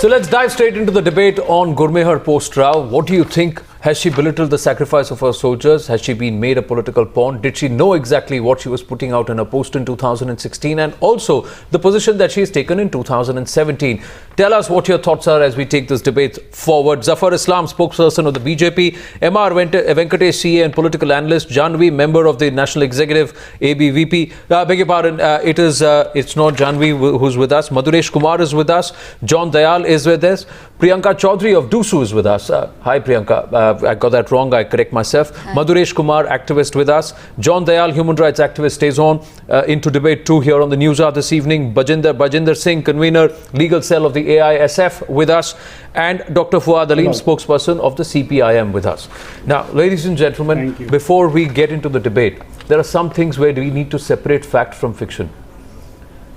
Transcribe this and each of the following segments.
So let's dive straight into the debate on Gurmehar post-trial. What do you think? Has she belittled the sacrifice of her soldiers? Has she been made a political pawn? Did she know exactly what she was putting out in her post in 2016? And also the position that she has taken in 2017. Tell us what your thoughts are as we take this debate forward. Zafar Islam, spokesperson of the BJP, R Venkatesh, CA and political analyst, Jhanvi, member of the National Executive, ABVP. Beg your pardon, it's not Jhanvi who's with us. Madhuresh Kumar is with us. Dayal is with us. Priyanka Chaudhary of Dusu is with us. Hi Priyanka. I got that wrong. I correct myself. Hi. Madhuresh Kumar, activist with us. Dayal, human rights activist, stays on into debate 2 here on the Newshour this evening. Bajinder Singh, convener, legal cell of the AISF with us. And Dr Fuad Halim, spokesperson of the CPIM with us. Now, ladies and gentlemen, before we get into the debate, there are some things where we need to separate fact from fiction.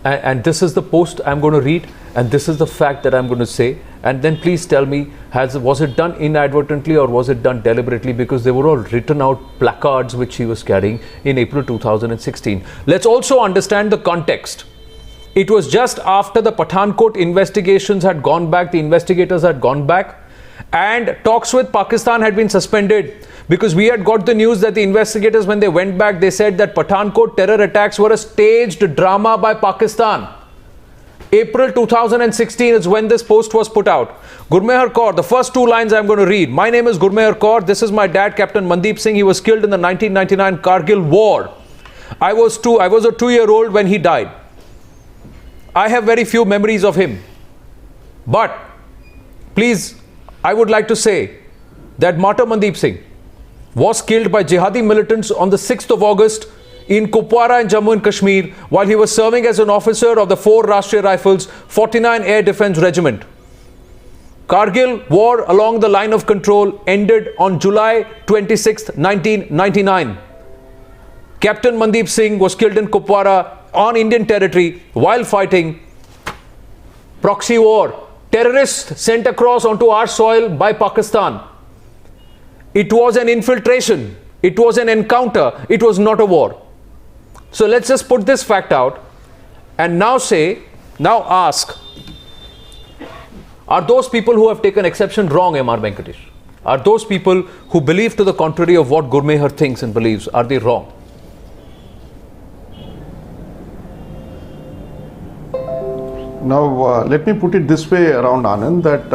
And this is the post I'm going to read, and this is the fact that I'm going to say. And then please tell me, was it done inadvertently or was it done deliberately? Because they were all written out placards which she was carrying in April 2016. Let's also understand the context. It was just after the Pathankot investigations had gone back, the investigators had gone back, and talks with Pakistan had been suspended. Because we had got the news that the investigators, when they went back, they said that Pathankot terror attacks were a staged drama by Pakistan. April 2016 is when this post was put out. Gurmehar Kaur, the first 2 lines I'm going to read. My name is Gurmehar Kaur. This is my dad, Captain Mandeep Singh. He was killed in the 1999 Kargil war. I was a 2-year-old when he died. I have very few memories of him. But please, I would like to say that Martyr Mandeep Singh was killed by jihadi militants on the 6th of August in Kupwara in Jammu and Kashmir while he was serving as an officer of the 4 Rashtriya Rifles 49 Air Defence Regiment. Kargil war along the line of control ended on July 26, 1999. Captain Mandeep Singh was killed in Kupwara on Indian territory while fighting proxy war. Terrorists sent across onto our soil by Pakistan. It was an infiltration. It was an encounter. It was not a war. So let's just put this fact out and now ask, are those people who have taken exception wrong, R Venkatesh? Are those people who believe to the contrary of what Gurmehar thinks and believes, are they wrong? Now, let me put it this way around Anand, that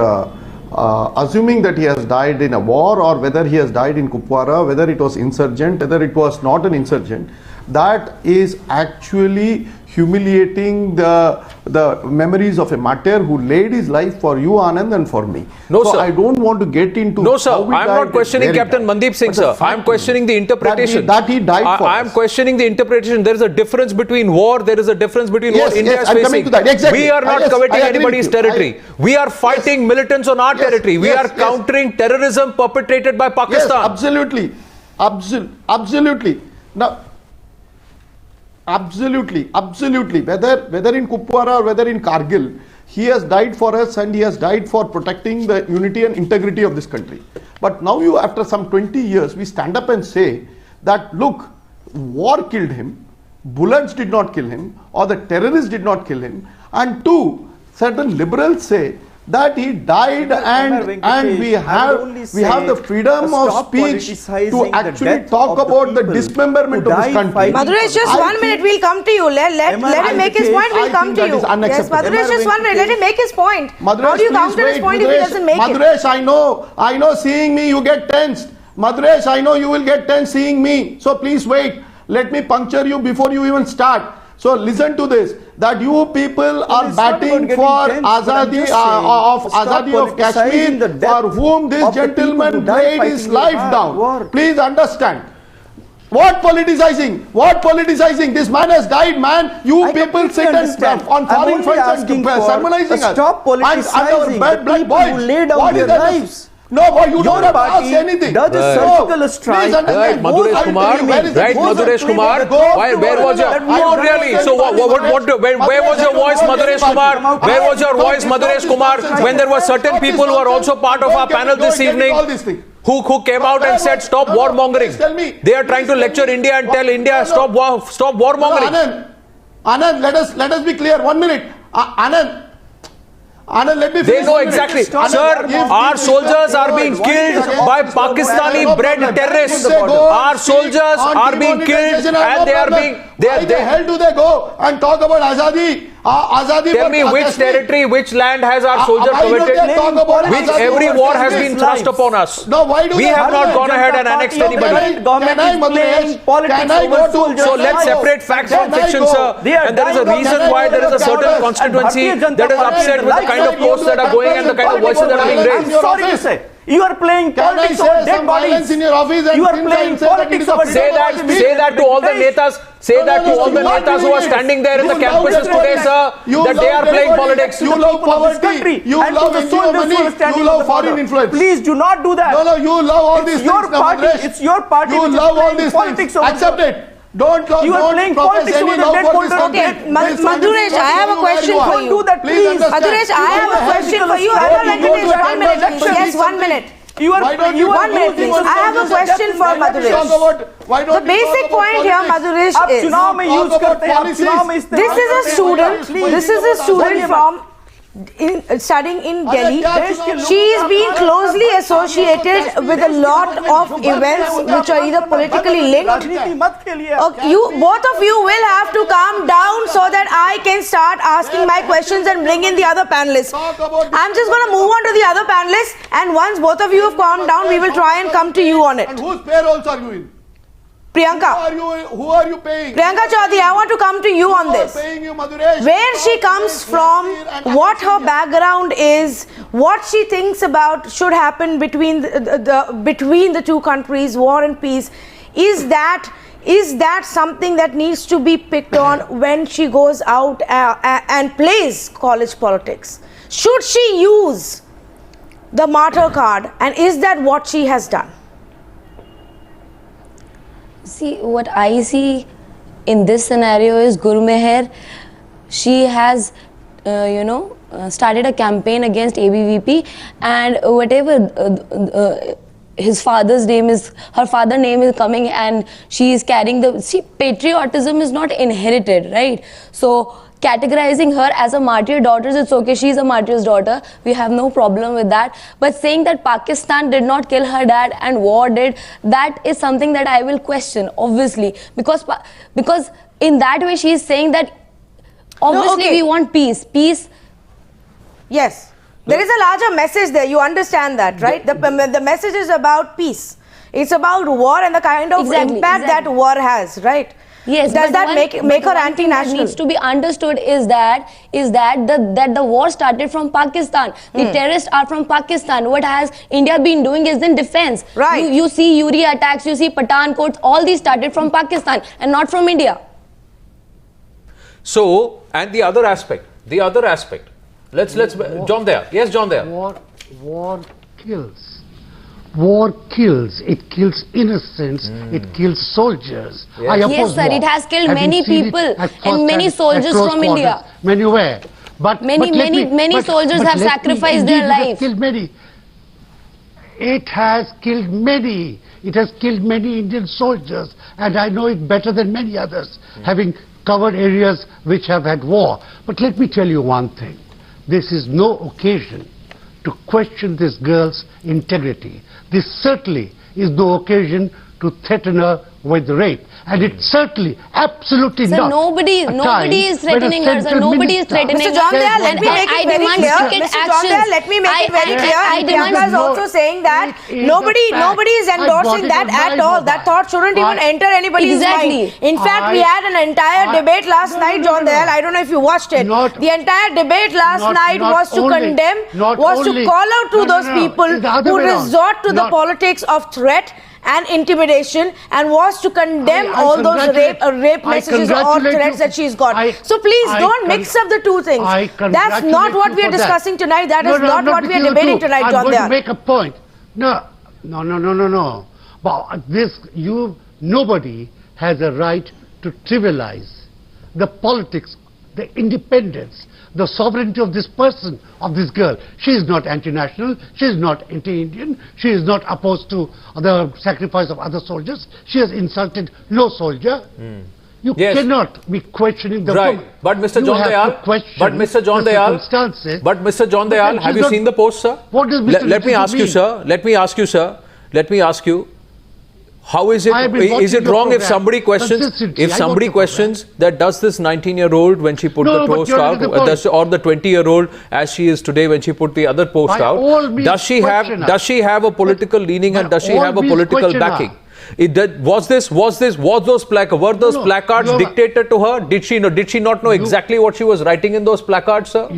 assuming that he has died in a war or whether he has died in Kupwara, whether it was insurgent, whether it was not an insurgent, that is actually humiliating the memories of a martyr who laid his life for you, Anand, and for me. No, so sir. I don't want to get into... No, sir. I'm not questioning Captain Mandeep Singh, sir. I'm questioning the interpretation. That he died for I'm questioning the interpretation. There is a difference between war. There is a difference between what India is I'm facing. coming to that. Exactly. We are not coveting anybody's territory. We are fighting militants on our territory. We are countering terrorism perpetrated by Pakistan. Yes, absolutely. Absolutely. Now, absolutely. Whether in Kupwara or whether in Kargil, he has died for us and he has died for protecting the unity and integrity of this country. But now after some 20 years, we stand up and say that, look, war killed him, bullets did not kill him, or the terrorists did not kill him. And 2, certain liberals say that he died and we have the freedom of speech to actually talk about the dismemberment of this country. Madhuresh, just 1 minute, we'll come to you. Let him make his point, we'll come to you. Yes, Madhuresh, just 1 minute, let him make his point. How do you counter his point if he doesn't make it? Madhuresh, I know seeing me you get tensed. Madhuresh, I know you will get tense seeing me. So please wait. Let me puncture you before you even start. So listen to this, that you people are batting for Azadi of Kashmir, for whom this gentleman laid his life down. Please understand. What politicizing? What politicizing? This man has died, man. You people sit and on foreign funds and sermonizing us. Stop politicizing the people who laid down their lives. No, boy, you don't have to ask anything. Does a surgical strike. Right, Madhuresh Kumar. Right, Madhuresh Kumar. Where was your? Oh, really? So where was your voice, Madhuresh Kumar? Where was your voice, Madhuresh Kumar, when there were certain people who are also part of our panel this evening who came out and said stop warmongering? They are trying to lecture India and tell India stop warmongering. Anand, let us be clear. 1 minute, Anand. Anand, let me They finish know one minute. exactly. Anand, Sir, if- our soldiers are being killed by Pakistani-bred terrorists. Our soldiers are being killed and they are being... Why the hell do they go and talk about Azadi? Tell me which territory, which land has our soldier coveted? Which every war has been thrust upon us. No, why do we have not gone ahead and annexed anybody. So let's separate facts from fiction, sir. And there is a reason why there is a certain constituency that is upset with the kind of posts that are going and the kind of voices that are being raised. Sorry to say. You are playing politics over dead bodies. In your office and you are playing politics over Say that to all the netas. Say that to all the netas who are standing there in the campuses today, sir, that they are playing politics. You love poverty. You love NGO money. You love foreign influence. Please do not do that. No, you love all these things. It's your party. You love all these things. Accept it. Don't you are playing politics over the dead bodies. Okay, Madhuresh, I have a question for you. Do that, please. Madhuresh, I have a question for you. R Venkatesh, 1 minute. Yes, 1 minute. You are 1 minute, please. I have a question for Madhuresh. The basic point here, Madhuresh, is this is a student from studying in Delhi. She is being closely associated with a lot of events which are either politically linked. Both of you will have to calm down so that I can start asking my questions and bring in the other panelists. I'm just going to move on to the other panelists, and once both of you have calmed down, we will try and come to you on it. And whose payrolls are you in? Priyanka. Who are you paying? Priyanka Chaudhary, I want to come to you on this. Where she comes from, what her background is, what she thinks about should happen between the two countries, war and peace. Is that something that needs to be picked on when she goes out and plays college politics? Should she use the martyr card, and is that what she has done? See, what I see in this scenario is Gurmehar, she has, started a campaign against ABVP, and whatever his father's name is, her father's name is coming, and she is carrying patriotism is not inherited, right? So categorizing her as a martyr daughter, it's okay, she's a martyr's daughter, we have no problem with that. But saying that Pakistan did not kill her dad and war did, that is something that I will question, obviously, because in that way she is saying that obviously we want peace. Yes, there is a larger message there, you understand that, right? The message is about peace. It's about war and the kind of impact that war has, right? Yes, does that make her anti-national? What needs to be understood is that the war started from Pakistan. The terrorists are from Pakistan. What has India been doing is in defense. Right. You see Uri attacks, you see Pathankot, all these started from Pakistan and not from India. So, and the other aspect. Let's John there. Yes, John there. War kills. War kills. It kills innocents. It kills soldiers. Yes. I oppose Yes, sir. war. It has killed Having many seen people it at and first many hand, soldiers at close from quarters. India. Many were. Many soldiers have sacrificed their life. It has killed many. It has killed many Indian soldiers, and I know it better than many others, having covered areas which have had war. But let me tell you one thing. This is no occasion to question this girl's integrity. This certainly is no occasion to threaten her with rape. And it certainly, absolutely Sir, not. nobody is threatening her, sir. Nobody is threatening her. Mr. John Dayal, let me make it very clear. Mr. John Dayal, let me make it very clear. Priyanka is also saying that nobody is endorsing that at all. That thought shouldn't even enter anybody's mind. In fact, we had an entire debate last night, John Dayal. I don't know if you watched it. The entire debate last night was to condemn, was to call out to those people who resort to the politics of threat and intimidation, and was to condemn all those rape messages or threats that she's got. So please don't mix up the two things. That's not what we are discussing tonight. That is not what we are debating tonight, John Dayal. I'm going to make a point. No. But nobody has a right to trivialize the politics, the independence, the sovereignty of this person, of this girl. She is not anti-national, she is not anti-Indian, she is not opposed to the sacrifice of other soldiers, she has insulted no soldier. You cannot be questioning the right. woman. But Mr. You John have Dayal, to question but Mr. John the Dayal, circumstances. but Mr. John Dayal, have you seen the post, sir? What does Mr. Let me ask you, sir. Let me ask you, sir. Let me ask you. How is it? Is it wrong if somebody questions? If somebody questions that does this 19-year-old when she put the post out, or the 20-year-old as she is today when she put the other post out, does she have a political leaning and does she have a political backing? Were those placards dictated to her? Did she not know exactly what she was writing in those placards, sir?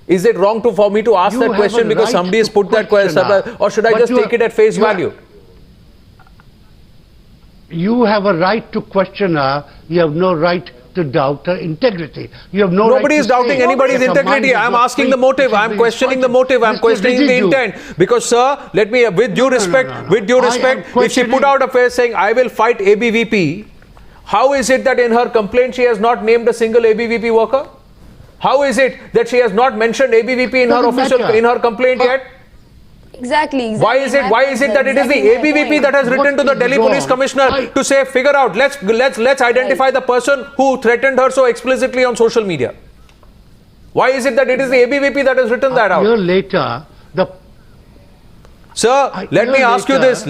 Is it wrong for me to ask that question because somebody has put that question, or should I just take it at face value? You have a right to question her. You have no right to doubt her integrity. You have no Nobody right is doubting anybody's integrity. I am asking the motive. I am questioning the motive. I am questioning the intent. Because, sir, let me, with due respect, if she put out a face saying, I will fight ABVP, how is it that in her complaint she has not named a single ABVP worker? How is it that she has not mentioned ABVP in her complaint yet? Exactly. Why is it that it is the ABVP that has written to the Delhi Police Commissioner to say, figure out, let's identify the person who threatened her so explicitly on social media? Why is it that it is the ABVP that has written that out? A year later, Sir, let me ask you this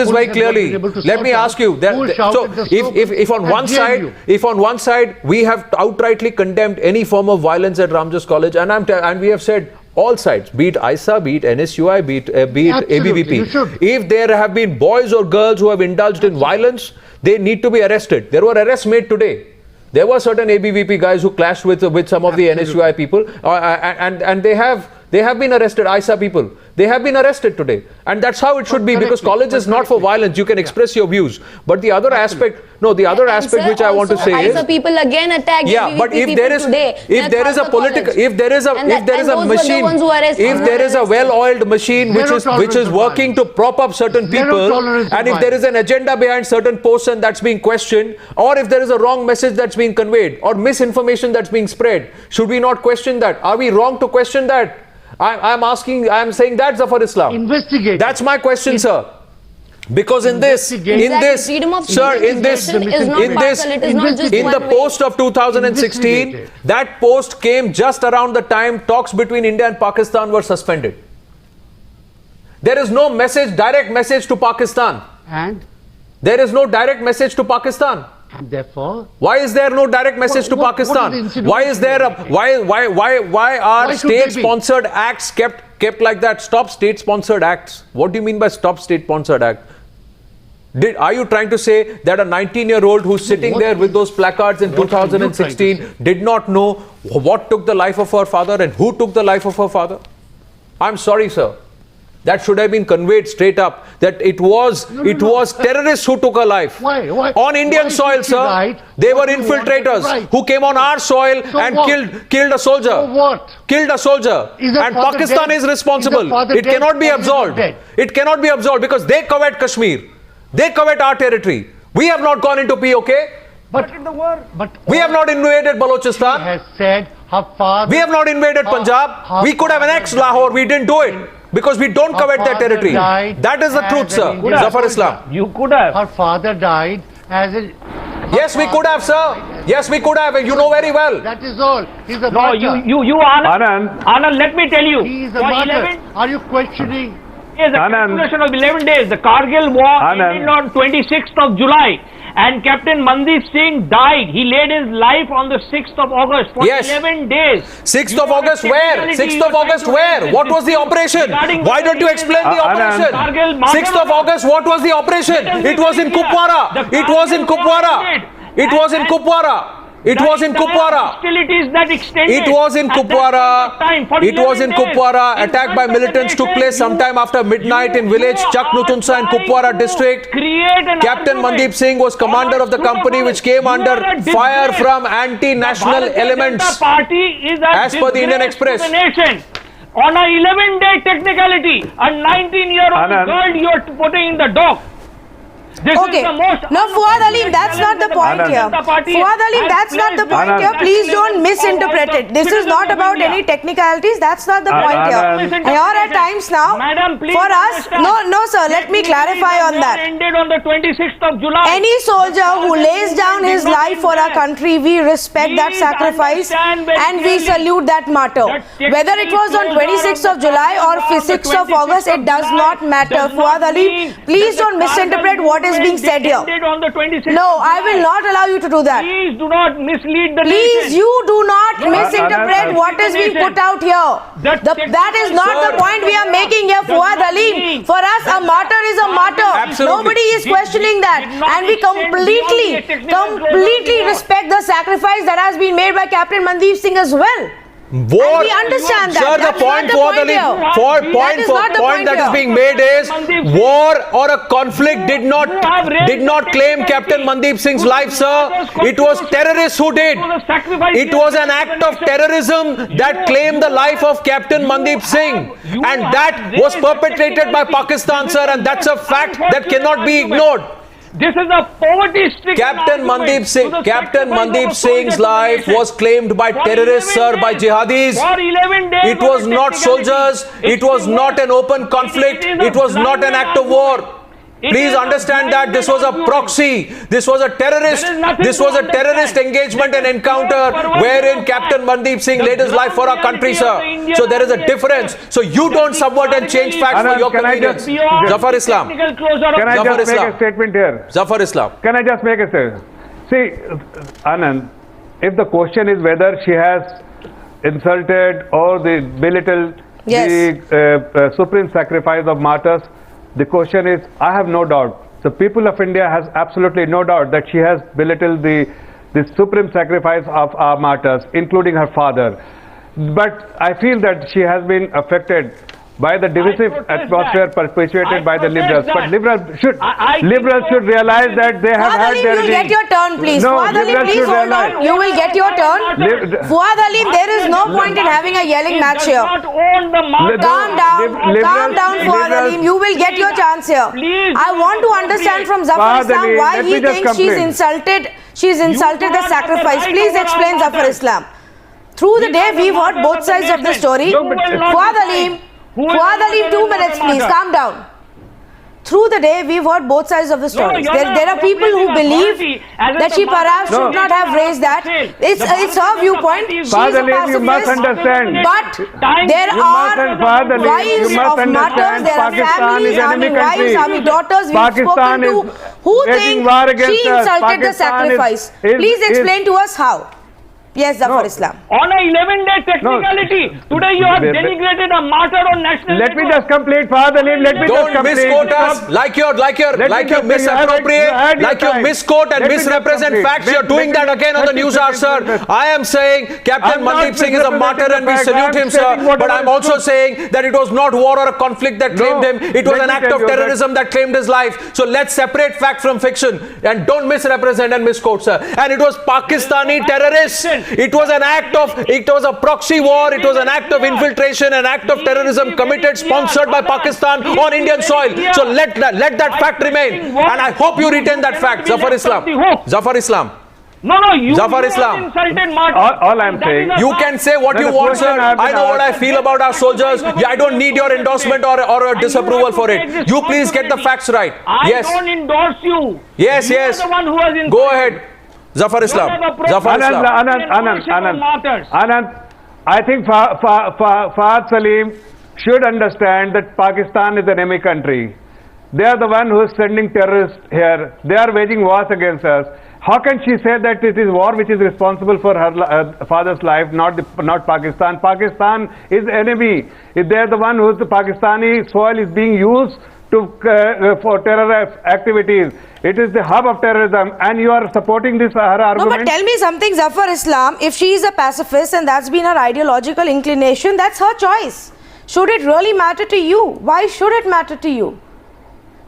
very clearly. Let me ask you that, so if on one side we have outrightly condemned any form of violence at Ramjas College, and we have said all sides, be it AISA, be it NSUI, be it ABVP. If there have been boys or girls who have indulged in violence, they need to be arrested. There were arrests made today. There were certain ABVP guys who clashed with some of the NSUI people, and they have been arrested. AISA people, they have been arrested today, and that's how it should be, because college is not for violence. You can express your views, but the other aspect, which I want to say is, AISA people again attack. Yeah, but if there is a well-oiled machine which is working to prop up certain people, and if there is an agenda behind certain posts and that's being questioned, or if there is a wrong message that's being conveyed or misinformation that's being spread, should we not question that? Are we wrong to question that? I'm saying that, Zafar Islam. Investigate. That's my question, sir. Because in the post of 2016, that post came just around the time talks between India and Pakistan were suspended. There is no direct message to Pakistan. And? There is no direct message to Pakistan. And therefore, why is there no direct message to Pakistan? Why are state-sponsored acts kept like that? Stop state-sponsored acts. What do you mean by stop state-sponsored act? Are you trying to say that a 19-year-old who's sitting there with those placards in 2016 did not know what took the life of her father and who took the life of her father? I'm sorry, sir. That should have been conveyed straight up, that it was terrorists who took her life. Why? On Indian soil, sir. They were infiltrators who came on our soil and killed a soldier. So what? Killed a soldier. And Pakistan is responsible. It cannot be absolved. It cannot be absolved because they covet Kashmir. They covet our territory. We have not gone into POK. But we have not invaded Balochistan. Has said her father. We have not invaded Punjab. We could have annexed Lahore. We didn't do it. Because we don't covet their territory. That is the truth, sir. Zafar Islam. You could have. Her father died as a... Yes, we could have, sir. Yes, we could have. And you know very well. That is all. He's a martyr. You Anand, let me tell you. He is a martyr. Are you questioning? Yes, the calculation of 11 days. The Kargil war ended on 26th of July. And Captain Mandeep Singh died. He laid his life on the 6th of August for 11 days. 6th of August where? 6th of August where? What was the operation? Why don't you explain the operation? 6th of August, what was the operation? It was in Kupwara. It was in Kupwara. It was in Kupwara. It was in Kupwara. It was in Kupwara. It was in Kupwara. Attack by militants took place sometime after midnight in village Chaknutunsa in Kupwara district. Captain Mandeep Singh was commander of the company which came under fire from anti-national elements as per the Indian Express. On a 11-day technicality, a 19-year-old girl you are putting in the dock. This Okay. is the most No, Fuad Halim, that's not the point here. Fuad Halim, that's not the point here. Please don't misinterpret it. This is not about any technicalities. That's not the point here. Here at times now, Madam, please for us, no sir, let me clarify on that. Ended on the 26th of July. Any soldier who lays down his life for our country, we respect that sacrifice and we salute that martyr. Whether it was on 26th of July or 6th of August, it does not matter. Fuad Halim, please don't misinterpret what is being said here. On the 26th No, I will not allow you to do that. Please do not mislead the Please, nation. you do not misinterpret what is being put out here. That is not the point we are making here, Fuad Halim. For us, a martyr is a martyr. Absolutely. Nobody is questioning that. And we completely respect the sacrifice that has been made by Captain Mandeep Singh as well. War, And we understand that. Sir, the That's point not the for point here. That is not the point that is here. being made is war or a conflict did not claim Captain Mandeep Singh's life, sir. It was terrorists who did. It was an act of terrorism that claimed the life of Captain Mandeep Singh, and that was perpetrated by Pakistan, sir, and that's a fact that cannot be ignored. This is a poverty-stricken Captain Mandeep Singh's life was claimed by terrorists, sir, by jihadis. For 11 days. It was not soldiers. It was not an open conflict. It was not an act of war. Please understand that this was a proxy. This was a terrorist engagement and encounter wherein Captain Mandeep Singh laid his life for our country, sir. So there is a difference. So you don't subvert and change facts for your convenience. Zafar Islam. Can I just make a statement here? Zafar Islam. Can I just make a statement? See, Anand, if the question is whether she has insulted or belittled the supreme sacrifice of martyrs, the question is, I have no doubt, the people of India has absolutely no doubt that she has belittled the supreme sacrifice of our martyrs, including her father. But I feel that she has been affected by the divisive atmosphere perpetuated by the liberals. But liberals should realize that they have had their... You will get your turn, please. No, Fuad Halim, liberals please should hold realize... on. You will get your turn. Fuad Halim, there is no point in having a yelling match here. Calm down, Fuad Halim. You will get your chance here. I want to understand from Zafar Islam why he thinks she's insulted the sacrifice. Please explain, Zafar Islam. Through the day, we've heard both sides of the story. Fuad Halim, 2 minutes, please. Calm down. Through the day, we've heard both sides of the story. There are people who believe that she perhaps should not have raised that. It's her viewpoint. She's a pacifist. You must understand. But there are wives of martyrs, there are families, army wives, army daughters we've spoken to who think she insulted the sacrifice. Please explain to us how. Yes, Zafar Islam. On a 11-day technicality, today you have denigrated a martyr on national. Let me just complete, Fuad Halim. Let me just complete. Don't misquote us like you misappropriate, like you misquote and misrepresent facts. You're doing that again on the Newshour, sir. I am saying Captain Mandeep Singh is a martyr and we salute him, sir. But I'm also saying that it was not war or a conflict that claimed him. It was an act of terrorism that claimed his life. So let's separate fact from fiction and don't misrepresent and misquote, sir. And it was Pakistani terrorists. It was a proxy war, it was an act of infiltration, an act of terrorism committed, sponsored by Pakistan on Indian soil. So let that fact remain. And I hope you retain that fact, Zafar Islam. Zafar Islam. You Zafar Islam. Insulted martyr. All I'm saying. You can say what you want, sir. I know what I feel about our soldiers. I don't need your endorsement or a disapproval for it. You please get the facts right. Yes. I don't endorse you. Yes. You are the one who has Go ahead. Zafar Islam. Anand, I think Fuad Halim should understand that Pakistan is an enemy country. They are the one who is sending terrorists here. They are waging wars against us. How can she say that it is war which is responsible for her father's life, not Pakistan? Pakistan is enemy. They are the one whose Pakistani soil is being used for terror activities. It is the hub of terrorism, and you are supporting this her argument. No, but tell me something, Zafar Islam. If she is a pacifist and that's been her ideological inclination, that's her choice. Should it really matter to you? Why should it matter to you?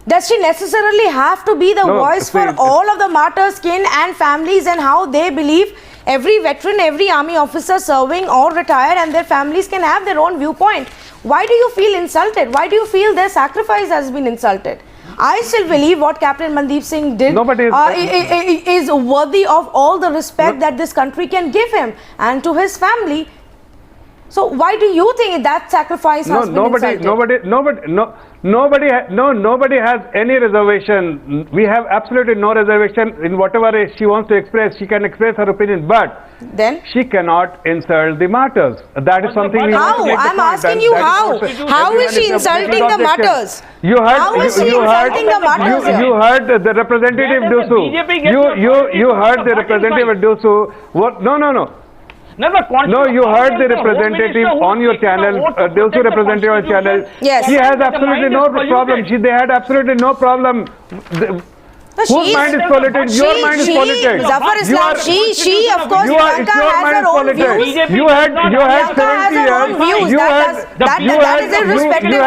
Does she necessarily have to be the voice for all of the martyrs' kin and families and how they believe? Every veteran, every army officer serving or retired and their families can have their own viewpoint. Why do you feel insulted? Why do you feel their sacrifice has been insulted? I still believe what Captain Mandeep Singh did is worthy of all the respect that this country can give him and to his family. So why do you think that sacrifice has been insulted? Nobody has any reservation. We have absolutely no reservation in whatever she wants to express. She can express her opinion, but then she cannot insult the martyrs. That is something we want to make the point. I'm asking you how. How is she insulting the martyrs? You heard the representative Dusu. You heard the representative Dusu. What? No. No, you heard the representative on your channel, the also representative on channel. Yes. She has absolutely no problem. They had absolutely no problem. Whose mind is politics? Your mind is politics. Zafar Islam, she of course, Priyanka has her own views. You had 70 years. That is irrespective.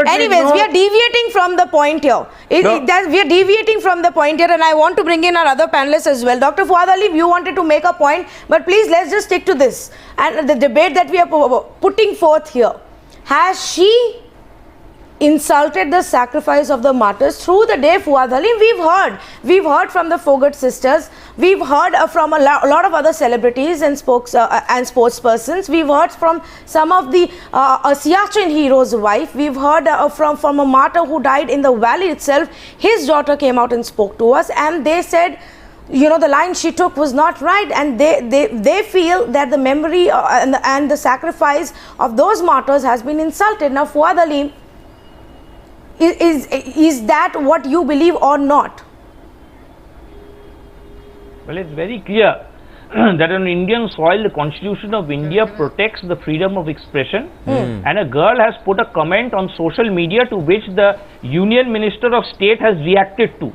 Anyways, we are deviating from the point here. We are deviating from the point here, and I want to bring in our other panelists as well. Dr. Fuad Halim, you wanted to make a point, but please let's just stick to this and the debate that we are putting forth here. Has she insulted the sacrifice of the martyrs through the day? Fuad Halim, we've heard from the Fogart sisters, we've heard from a lot of other celebrities and spokespersons, we've heard from some of the Siachen hero's wife, we've heard from a martyr who died in the valley itself. His daughter came out and spoke to us, and they said, you know, the line she took was not right, and they feel that the memory and the sacrifice of those martyrs has been insulted. Now, Fuad Halim, is that what you believe or not? Well, it's very clear that on Indian soil, the Constitution of India protects the freedom of expression, and a girl has put a comment on social media to which the Union Minister of State has reacted to.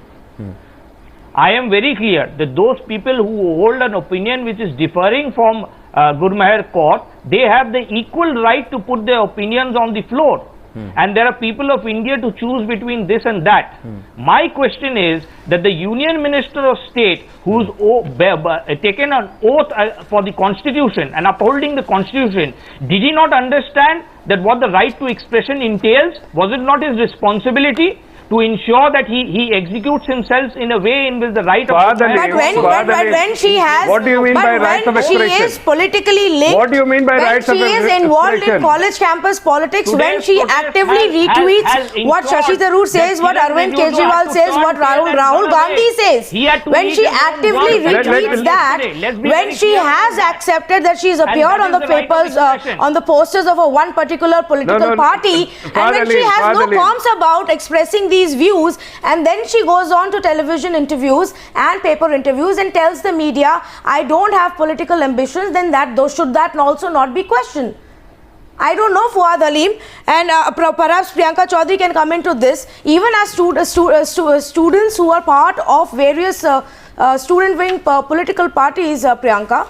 I am very clear that those people who hold an opinion which is differing from Gurmehar Kaur, they have the equal right to put their opinions on the floor. And there are people of India to choose between this and that. My question is that the Union Minister of State, who's taken an oath for the Constitution and upholding the Constitution, did he not understand that what the right to expression entails? Was it not his responsibility to ensure that he executes himself in a way in which the right of when she has, what do you mean by rights of expression? She is politically linked. What do you mean by rights of expression? When she is involved in college campus politics, when she actively retweets what Shashi Tharoor says, what Arvind Kejriwal says, what Rahul Gandhi says, when she actively retweets that, when she has accepted that she has appeared on the papers, on the posters of one particular political party, and when she has no qualms about expressing these views, and then she goes on to television interviews and paper interviews and tells the media, I don't have political ambitions, then should that also not be questioned? I don't know, Fuad Halim, and perhaps Priyanka Chaudhary can come into this. Even as students who are part of various student wing political parties, Priyanka,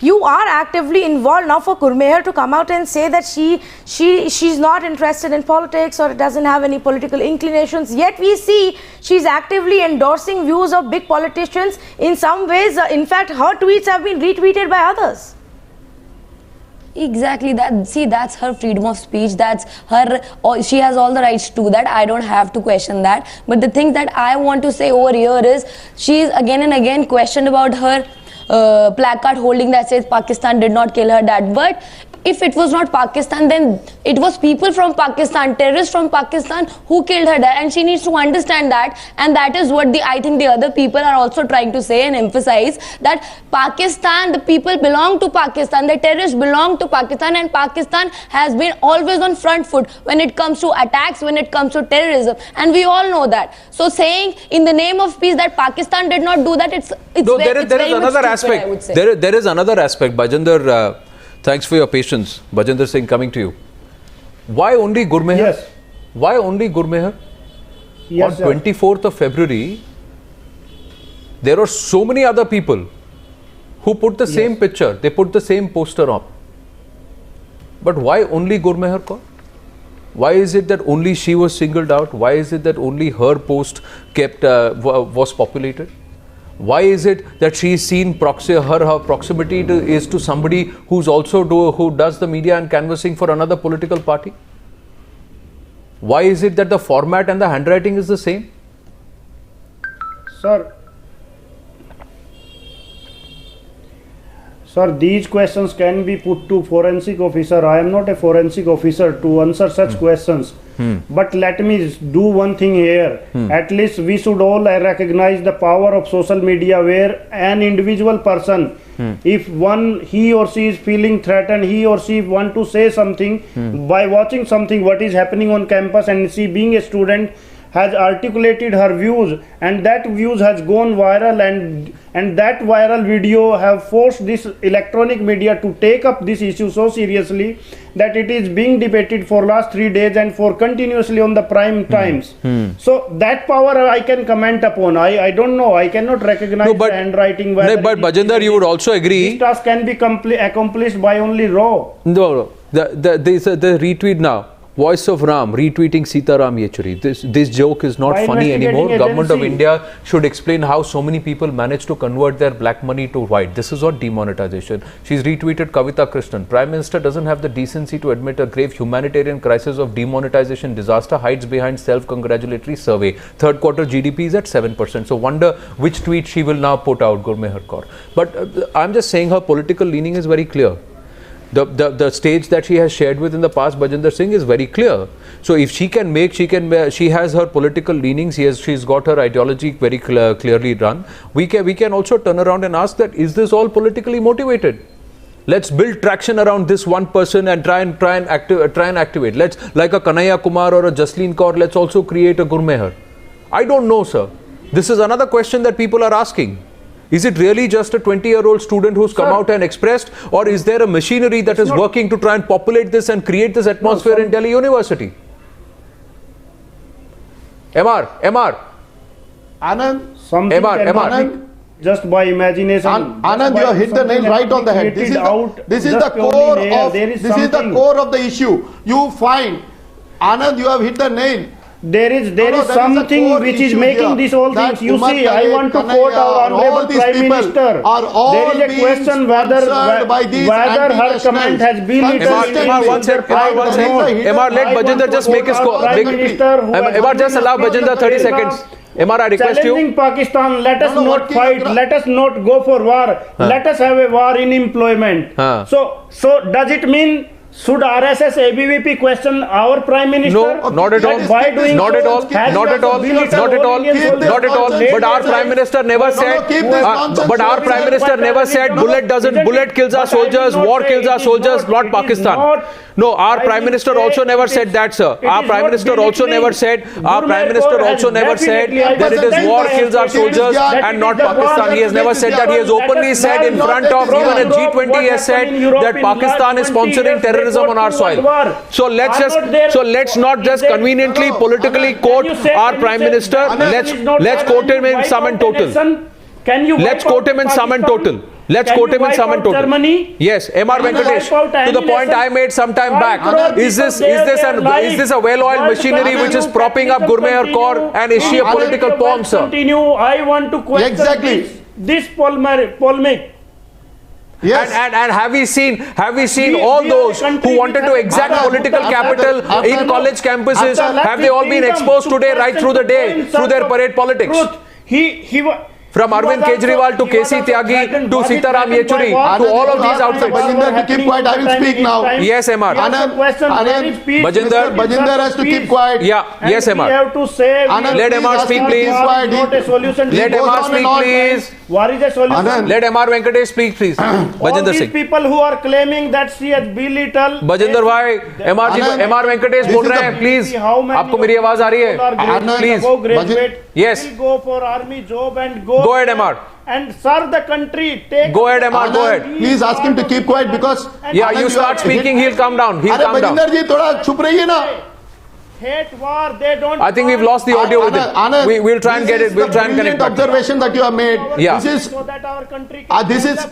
you are actively involved now. For Gurmehar to come out and say that she's not interested in politics or doesn't have any political inclinations, yet we see she's actively endorsing views of big politicians. In some ways, in fact, her tweets have been retweeted by others. Exactly. That's her freedom of speech. That's her. She has all the rights to do that. I don't have to question that. But the thing that I want to say over here is, she's again and again questioned about her placard holding that says Pakistan did not kill her dad. But if it was not Pakistan, then it was people from Pakistan, terrorists from Pakistan who killed her dad, and she needs to understand that. And that is what I think the other people are also trying to say and emphasize, that Pakistan, the people belong to Pakistan, the terrorists belong to Pakistan, and Pakistan has been always on front foot when it comes to attacks, when it comes to terrorism, and we all know that. So saying in the name of peace that Pakistan did not do that, it's there is another aspect. I would say. There is another aspect. Bajinder, thanks for your patience. Bajinder Singh, coming to you. Why only Gurmehar? Yes. Why only Gurmehar? Yes, on 24th of February, there are so many other people who put the same picture. They put the same poster up. But why only Gurmehar Kaur? Why is it that only she was singled out? Why is it that only her post was populated? Why is it that she is seen her proximity is to somebody who does the media and canvassing for another political party? Why is it that the format and the handwriting is the same? Sir, these questions can be put to forensic officer. I am not a forensic officer to answer such questions. But let me do one thing here. At least we should all recognize the power of social media, where an individual person, if he or she is feeling threatened, he or she want to say something by watching something what is happening on campus, and she being a student has articulated her views, and that views has gone viral, and that viral video have forced this electronic media to take up this issue so seriously that it is being debated for last 3 days and for continuously on the prime times. So that power I can comment upon. I don't know, I cannot recognize the handwriting. But Bajinder, you would also agree this task can be accomplished by only raw. No, the retweet now. Voice of Ram retweeting Sitaram Yechuri. This joke is not funny anymore. Government of India should explain how so many people manage to convert their black money to white. This is not demonetization. She's retweeted Kavita Krishnan. Prime Minister doesn't have the decency to admit a grave humanitarian crisis of demonetization disaster, hides behind self-congratulatory survey. Third quarter GDP is at 7%. So wonder which tweet she will now put out, Gurmehar Kaur. But I'm just saying her political leaning is very clear. The stage that she has shared with in the past, Bajinder Singh, is very clear. So if she can make, she has her political leanings. She's got her ideology very clearly run. We can also turn around and ask that, is this all politically motivated? Let's build traction around this one person and try and activate. Let's, like a Kanhaiya Kumar or a Jaslin Kaur, let's also create a Gurmehar. I don't know, sir. This is another question that people are asking. Is it really just a 20-year-old student who's come out and expressed, or is there a machinery that is working to try and populate this and create this atmosphere in Delhi University? MR. Anand, MR. Just by imagination. Anand, you have hit the nail right on the head. This is the core of the issue. You find, Anand, you have hit the nail. There is something which is making this whole thing. You see, I want to quote our honorable Prime Minister. There is a question whether her comment has been MR, let Bajinder just make his call. MR, just allow Bajinder 30 seconds. MR, I request you. Challenging Pakistan, let us not fight, let us not go for war, let us have a war in employment. So does it mean, should RSS ABVP question our Prime Minister? No, not at all. Why doing not at all. Not at all. Not at all. Not at all. But our Prime Minister never said. But our Prime Minister never said bullet kills our soldiers, war kills our soldiers, not Pakistan. No, our Prime Minister also never said that, sir. Our Prime Minister also never said. Our Prime Minister also never said that it is war kills our soldiers and not Pakistan. He has never said that. He has openly said in front of even a G20. He has said that Pakistan is sponsoring terrorism on our soil. So let's not just conveniently politically quote our Prime Minister. Let's quote him in sum and total. Let's quote him in sum and total. Let's quote him in sum and total. Yes, R Venkatesh. To the point I made some time back. Is this a well-oiled machinery which is propping up Gurmehar Kaur, and is she a political pawn, sir? I want to question this polemic. Yes. And have we seen all those who wanted to exact political capital in college campuses? Have they all been exposed today, right through the day, through their parade politics? From Arvind Kejriwal to KC Tyagi to Sitaram Yechuri to all of these outfits. Bajinder, to keep quiet, I will speak now. Yes, MR. Anand, Bajinder has to keep quiet. Yeah, yes, MR. We have to say. Let MR speak, please. Not a solution. Let MR speak, please. What is a solution? Let MR Venkatesh speak, please. Bajinder Singh. All these people who are claiming that she has belittled. Bajinder bhai, MR Venkatesh बोल रहे हैं, please. आपको मेरी आवाज आ रही है? Please. Yes. Go for army job and go ahead, MR. And serve the country. Go ahead, MR. Go ahead. Please ask him to keep quiet because. Yeah, you start speaking, he'll come down. He'll come down. Bajinder ji, thoda chup rahiye na. Hate war, they don't. I think we've lost the audio with it. We'll try and get it. We'll try and connect back. Observation that you have made. Yeah. This is so that our country. This is.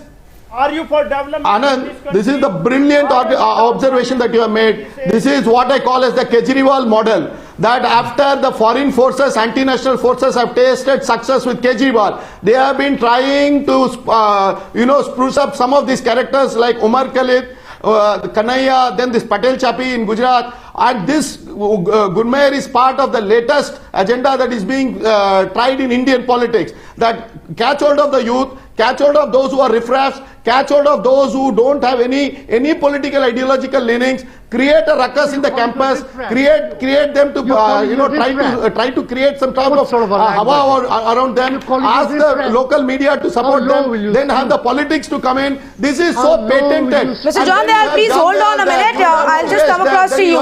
Are you for development? Anand, this is the brilliant observation that you have made. This is what I call as the Kejriwal model. That after the foreign forces, anti-national forces have tasted success with Kejriwal, they have been trying to, spruce up some of these characters like Umar Khalid Kanhaiya, then this Patel Chapi in Gujarat, and this Gurmehar is part of the latest agenda that is being tried in Indian politics. That catch hold of the youth, catch hold of those who are riffraffs, catch hold of those who don't have any political ideological leanings, create a ruckus in the campus, create them to try to create some type of hawa around them, ask the local media to support them, then have the politics to come in. This is so patented. Mr. John Dayal, please hold on a minute. I'll just come across to you.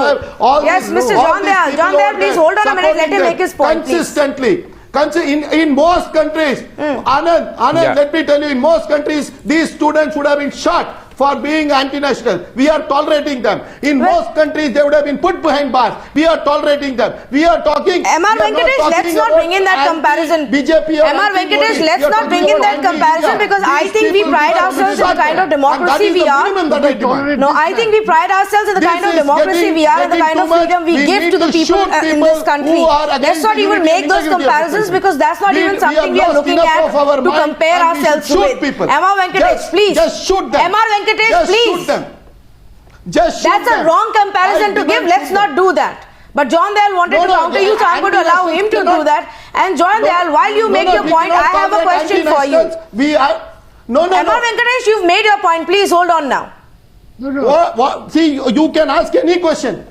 Yes, Mr. John Dayal, please hold on a minute. Let him make his point, consistently. In most countries, Anand, let me tell you, in most countries, these students would have been shot for being anti-national. We are tolerating them. In most countries, they would have been put behind bars. We are tolerating them. We are talking... R Venkatesh, let's not bring in that comparison. R Venkatesh, let's not bring in that comparison, because I think we pride ourselves in the kind of democracy we are. No, I think we pride ourselves in the kind of democracy we are and the kind of freedom we give to the people in this country. Let's not even make those comparisons, because that's not even something we are looking at to compare ourselves with. R Venkatesh, please. Just shoot them. Venkatesh, please. Just shoot That's a wrong comparison to give. Let's not do that. But John Dayal wanted to counter you, so I'm going to allow him to do that. And John Dayal, while you make your point, I have a question for you. R Venkatesh, you've made your point. Please hold on now. See, you can ask any question.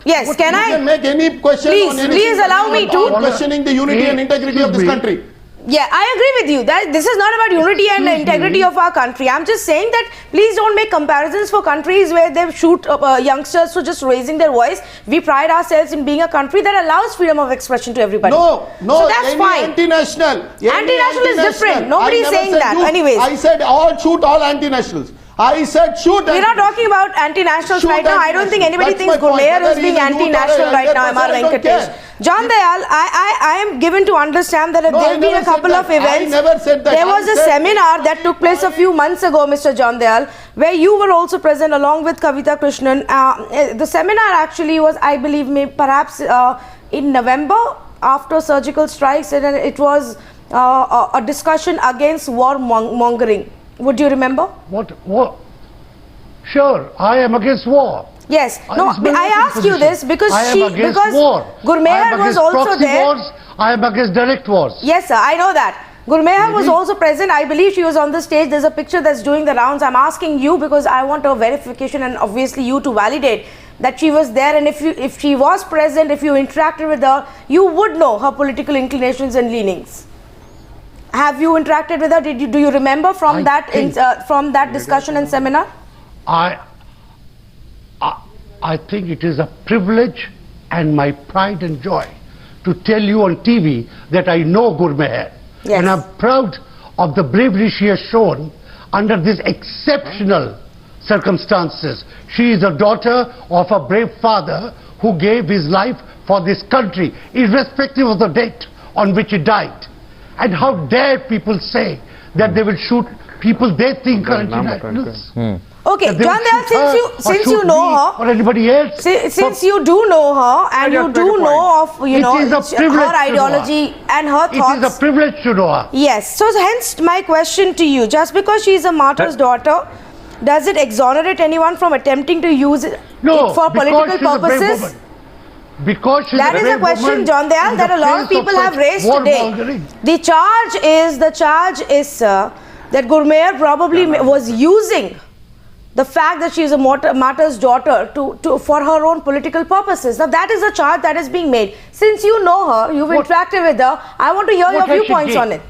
Yes, can I? You can make any question. Please allow me to. Questioning the unity and integrity of this country. Yeah, I agree with you that this is not about unity and the integrity of our country. I'm just saying that please don't make comparisons for countries where they shoot youngsters for just raising their voice. We pride ourselves in being a country that allows freedom of expression to everybody. No, so that's fine. Anti-national. Anti-national is different. Nobody is saying that. Anyways, I said shoot all anti-nationals. I said shoot. We're not talking about anti-nationals right now. I don't think anybody thinks Gurmehar is being anti-national right now, R Venkatesh. John Dayal, I am given to understand that there have been a couple of events. I never said that. There was a seminar that took place a few months ago, Mr. John Dayal, where you were also present along with Kavita Krishnan. The seminar actually was, I believe, perhaps in November after surgical strikes, and it was a discussion against war mongering. Would you remember? What? Sure, I am against war. Yes. I ask you this because Gurmehar was also there. Wars, I am against direct wars. Yes, sir, I know that. Gurmehar was also present. I believe she was on the stage. There's a picture that's doing the rounds. I'm asking you because I want a verification and obviously you to validate that she was there. And if she was present, if you interacted with her, you would know her political inclinations and leanings. Have you interacted with her? Do you remember from that discussion and seminar? I think it is a privilege and my pride and joy to tell you on TV that I know Gurmehar. Yes. And I'm proud of the bravery she has shown under these exceptional circumstances. She is a daughter of a brave father who gave his life for this country, irrespective of the date on which he died. And how dare people say that they will shoot people they think are anti-nationals? Okay, John Dayal, since you know her, or anybody else, since you do know her and you do know of her ideology and her thoughts, it is a privilege to know her. Yes. So hence my question to you: just because she is a martyr's daughter, does it exonerate anyone from attempting to use it for political purposes? Because that is a question, John Dayal, that a lot of people have raised today. The charge is, sir, that Gurmehar probably was using the fact that she is a martyr's daughter for her own political purposes. Now that is a charge that is being made. Since you know her, you've interacted with her, I want to hear your viewpoints on it.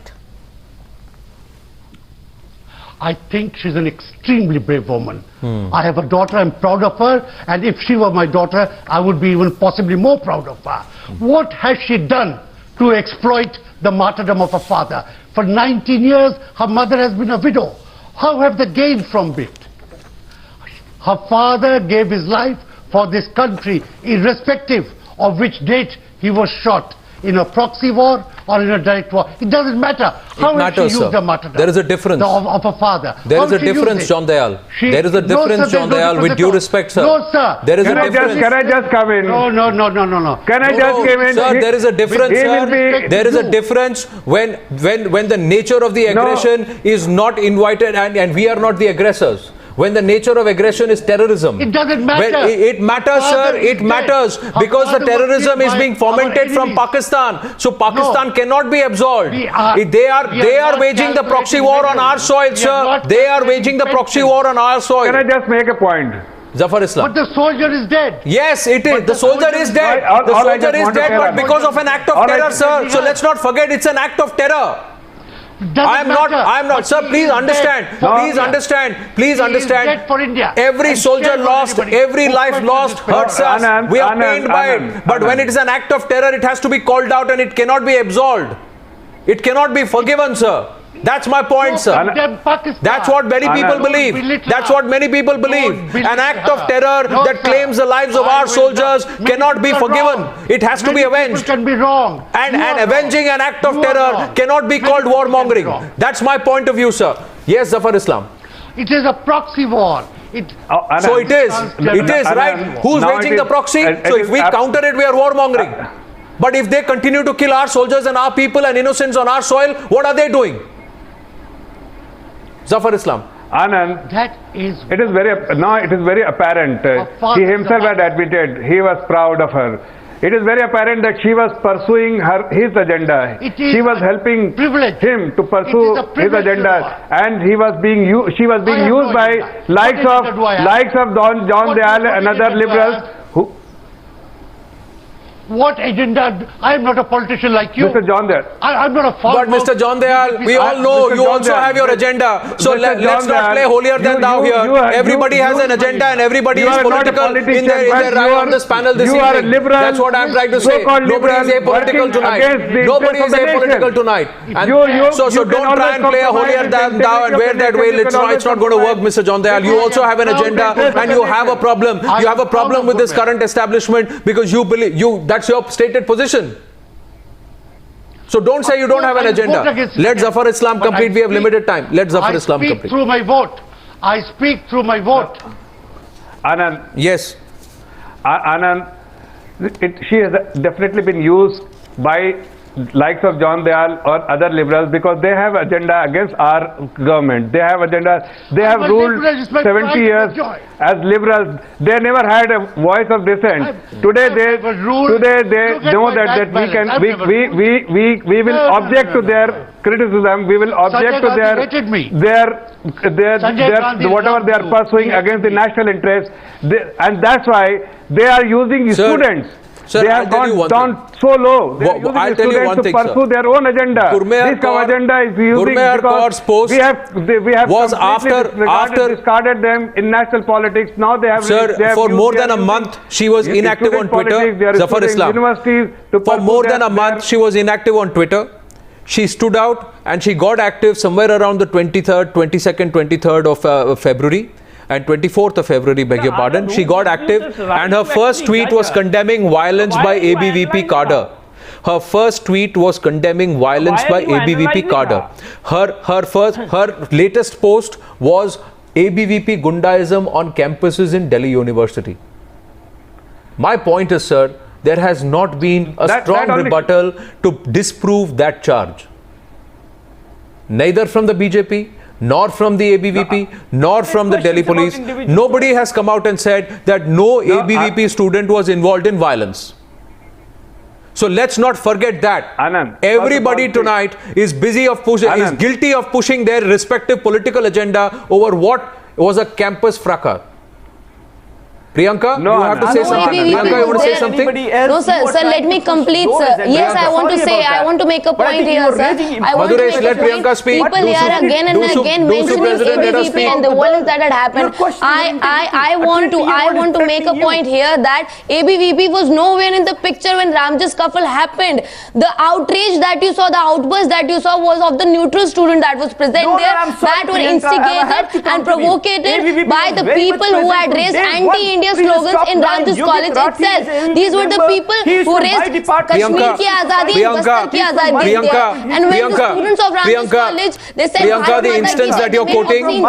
I think she's an extremely brave woman. I have a daughter, I'm proud of her, and if she were my daughter, I would be even possibly more proud of her. What has she done to exploit the martyrdom of her father? For 19 years, her mother has been a widow. How have they gained from it? Her father gave his life for this country, irrespective of which date he was shot, in a proxy war or in a direct war. It doesn't matter. How has she used the martyrdom? There is a difference. Of her father. There is a difference, John Dayal. There is a difference, John Dayal, with due respect, sir. No, sir. There is a difference. Can I just come in? No. Can I just come in? Sir, there is a difference, sir. There is a difference when the nature of the aggression is not invited and we are not the aggressors. when the nature of aggression is terrorism. It doesn't matter. Well, it matters, sir. It matters because the terrorism is being fomented from Pakistan. So Pakistan cannot be absolved. They are waging the proxy war on our soil, sir. They are waging the proxy war on our soil. Can I just make a point? Zafar Islam. But the soldier is dead. Yes, it is. The soldier is dead. The soldier is dead, but because of an act of terror, sir. So let's not forget it's an act of terror. I am not, sir, please understand. Please understand. Please understand. For India. Every soldier lost, every life lost hurts us. We are pained by it. But when it is an act of terror, it has to be called out and it cannot be absolved. It cannot be forgiven, sir. That's my point, sir. That's what many people believe. That's what many people believe. An act of terror that claims the lives of our soldiers cannot be forgiven. It has to be avenged. Can be wrong. And avenging an act of terror cannot be called warmongering. That's my point of view, sir. Yes, Zafar Islam. It is a proxy war. So it is. It is, right? Who's waging the proxy? So if we counter it, we are warmongering. But if they continue to kill our soldiers and our people and innocents on our soil, what are they doing? Zafar Islam. Anand, it is very apparent. He himself had admitted he was proud of her. It is very apparent that she was pursuing his agenda. She was helping him to pursue his agenda, and she was being used by likes of John Dayal and other liberals who. What agenda? I am not a politician like you. Mr. John Dayal. I'm not a But Mr. John Dayal, we all know you also have your agenda. So let's not play holier than thou here. Everybody has an agenda and everybody is political in their right on this panel this evening. That's what I'm trying to say. Nobody is apolitical tonight. Nobody is apolitical tonight. So don't try and play a holier than thou and wear that way. It's not going to work, Mr. John Dayal. You also have an agenda and you have a problem. You have a problem with this current establishment because you believe that's your stated position. So don't say you don't have an agenda. Let Zafar Islam complete. We have limited time. Let Zafar Islam complete. I speak through my vote. I speak through my vote. Anand. Yes. Anand, she has definitely been used by likes of John Dayal or other liberals because they have agenda against our government. They have agenda. They have ruled 70 years as liberals. They never had a voice of dissent. Today they know that we will object to their criticism. We will object to their whatever they are pursuing against the national interest. And that's why they are using the students. Sir, they have gone down so low. They are using the students to pursue their own agenda. This agenda is using because we have discarded them in national politics. Now they have. Sir, for more than a month she was inactive on Twitter. Zafar Islam. For more than a month she was inactive on Twitter. She stood out and she got active somewhere around the 23rd of February. And 24th of February, beg your pardon, she got active and her first tweet was condemning violence by ABVP cadre. Her first tweet was condemning violence by ABVP cadre. Her latest post was ABVP Gundaism on campuses in Delhi University. My point is, sir, there has not been a strong rebuttal to disprove that charge. Neither from the BJP, nor from the ABVP, nor from the Delhi police. Nobody has come out and said that no ABVP student was involved in violence. So let's not forget that. Anand, everybody tonight is busy of pushing, is guilty of pushing their respective political agenda over what was a campus fracas. Priyanka, no, you have to say something. Priyanka, you want to say something? No, sir, let me complete, sir. Yes, I want to make a point here, sir. Madhuresh, let Priyanka speak. People here again and again mentioning ABVP and the violence that had happened. I want to make a point here that ABVP was nowhere in the picture when Ramjas scuffle happened. The outrage that you saw, the outburst that you saw was of the neutral student that was present there, that were instigated and provocated by the people who had raised anti-Indian India slogans in Ramjas College itself. These were the people who raised Kashmir ki azadi and Bastar ki azadi there. And when the students of Ramjas College, they said Priyanka, the instance that you're quoting,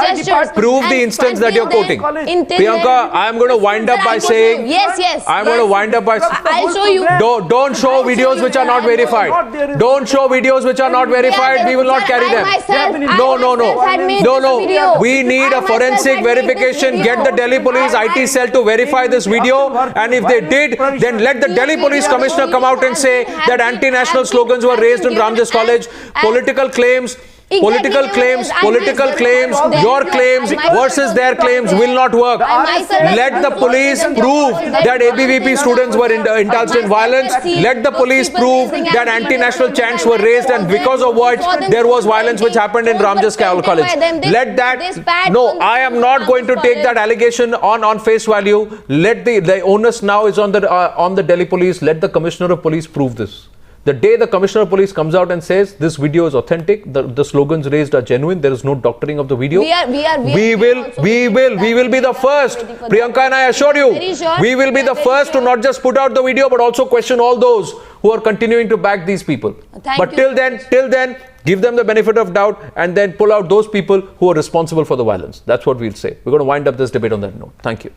prove the instance that you're quoting. Priyanka, I am going to wind up by saying, yes. I'm going to wind up by I'll show you. Don't show videos which are not verified. Don't show videos which are not verified. We will not carry them. No. We need a forensic verification. Get the Delhi Police IT cell to verify this video. And if they did, then let the Delhi Police Commissioner come out and say that anti-national slogans were raised in Ramjas College. Political claims, your claims versus their claims will not work. Let the police prove that ABVP students were indulged in violence. Let the police prove that anti-national chants were raised and because of what there was violence which happened in Ramjas College. Let that, no, I am not going to take that allegation on face value. Let the onus now is on the Delhi Police. Let the Commissioner of Police prove this. The day the Commissioner of Police comes out and says this video is authentic, the slogans raised are genuine, there is no doctoring of the video, we will be the first. Priyanka and I assure you, we will be the first to not just put out the video but also question all those who are continuing to back these people. But till then, give them the benefit of doubt and then pull out those people who are responsible for the violence. That's what we'll say. We're going to wind up this debate on that note. Thank you.